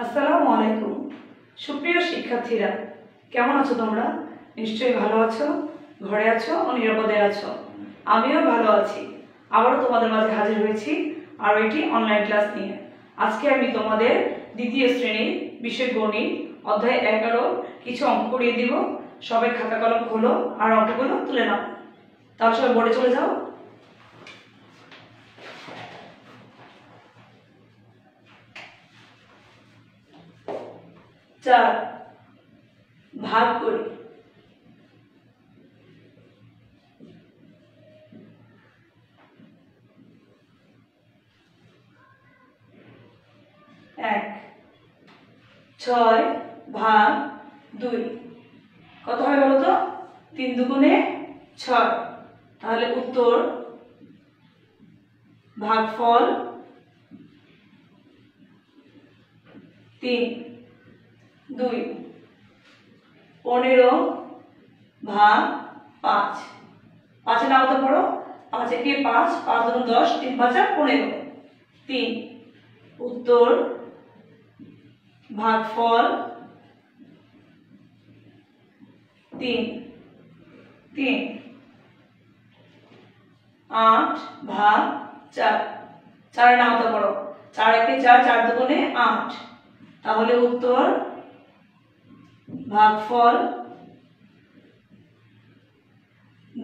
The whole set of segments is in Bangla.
আসসালামু আলাইকুম। সুপ্রিয় শিক্ষার্থীরা, কেমন আছো তোমরা? নিশ্চয়ই ভালো আছো, ঘরে আছো ও নিরাপদে আছো। আমিও ভালো আছি। আবারও তোমাদের মাঝে হাজির হয়েছি আর এটি অনলাইন ক্লাস নিয়ে। আজকে আমি তোমাদের দ্বিতীয় শ্রেণীর বিষয় গণিত অধ্যায় 11 কিছু অঙ্ক করিয়ে দিব। সবাই খাতা কলম খোলো আর অঙ্কগুলো তুলে নাও। তাহলে সবাই বোর্ডে চলে যাও। চার ভাগ করি। এক। 6 ভাগ 2 কত হয় বলো তো? 3 দুগুণে 6। তাহলে উত্তর ভাগফল 3। 2। 15 ভাগ 5। 5 এর নামটা পড়ো। 5 একে 5, 5 দুগুণ 10, 3 5 15। 3। উত্তর ভাগফল 3। 3। 8 ভাগ 4। 4 এর নামটা পড়ো। 4 একে 4, 4 দুগুণে 8। তাহলে উত্তর ভাগফল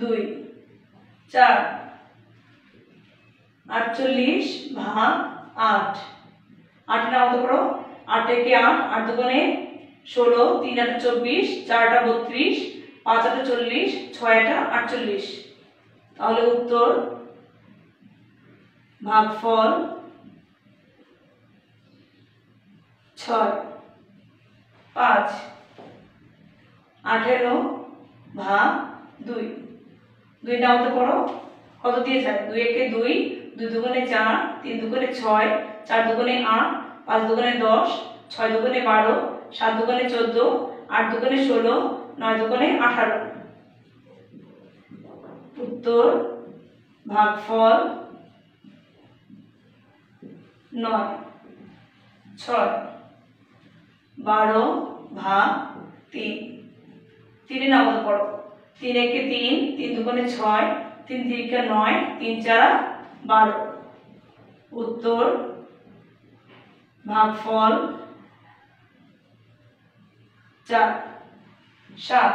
2। 4। 48 ভাগ 8। 8 এর নামটা পড়ো। 8 একে 8, 8 দুগুণে 16, 3 8 24, 4 8 32, 5 8 40, 6 8 48। তাহলে উত্তর ভাগফল 6। 5। 18 ভাগ 2। 2 নামতে পড়ো। কত দিয়ে যায়? 2 একে 2, 2 দুগুণে 4, 3 দুগুণে 6, 4 দুগুণে 8, 5 দুগুণে 10, 6 দুগুণে 12, 7 দুগুণে 14, 8 দুগুণে 16, 9 দুগুণে 18। উত্তর ভাগফল 9। 6। 12 ভাগ 3। 3 এর নামতে পড়ো। 3 একে 3, 3 দুগুণে 6, 3 তিরিকে 9, 3 4 12। উত্তর ভাগফল 4। 7।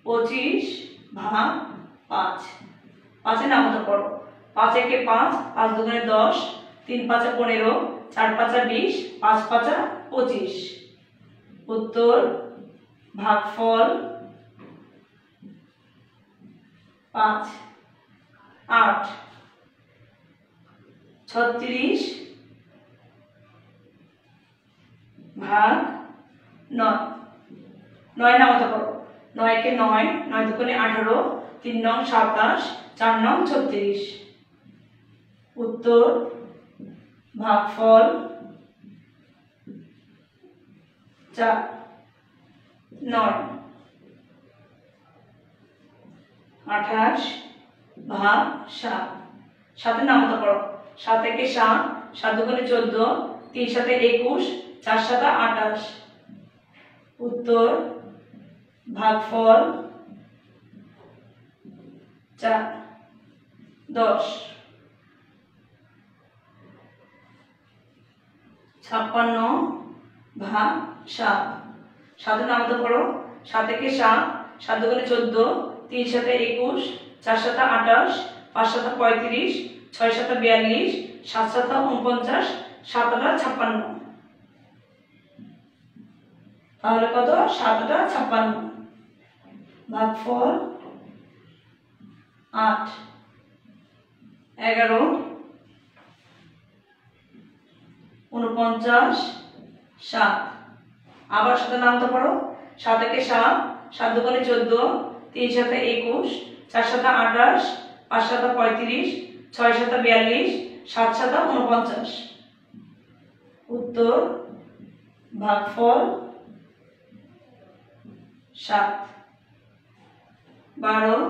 25 ভাগ 5। 5 এর নামতে পড়ো। 5 একে 5, 5 দুগুণে 10, 3 5 15, 4 5 20, 5 5 25। উত্তর ভাগফল 5। 8। 36 ভাগ 9। 9 নামতে পড়ো। 9 একে 9, 9 দুগুণে 18, 3 9 27, 4 9 36। উত্তর ভাগফল 4। 9। 28 ভাগ 7। 7 এর নামটা পড়ো। 7 একে 7, 7 দুগুণে 14, 3 7 21, 4 7 28। উত্তর ভাগফল 4। 10। 56 ভাগ 7। 7 এর নামটা পড়ো। 7 একে 7, 7 দুগুণে 14, 3 7 21, 4 7 28, 5 7 35, 6 7 42, 7 7 49, 7 8 56। তাহলে কত? 7 8 56। ভাগফল 8। 11 49 7। আবার 7 নামতে পারো। 7 একে 7, 7 দুগুণে 14, 3 7 21, 4 7 28, 5 7 35, 6 7 42, 7 7 49। উত্তর ভাগফল 7। 12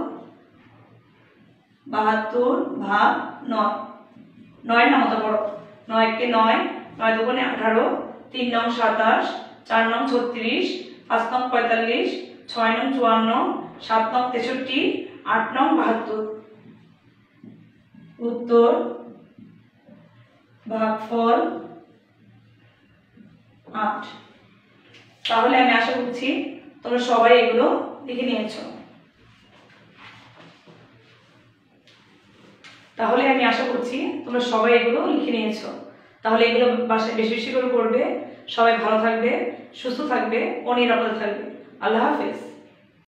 72 ভাগ 9। 9 নামতে পড়ো। 9 একে 9, 9 দুগুণে 18, 3 নং 27, 4 নং 36, 5 নং 45, 6 নং 54, 7 নং 63, 8 নং 72। উত্তর ভাগফল 8। তাহলে আমি আশা করছি তোমরা সবাই এগুলো লিখে নিয়েছো। তাহলে এগুলো বাসায় বেশি বেশি করে করবে। সবাই ভালো থাকবে, সুস্থ থাকবে ও নিরাপদে থাকবে। আল্লাহ হাফেজ।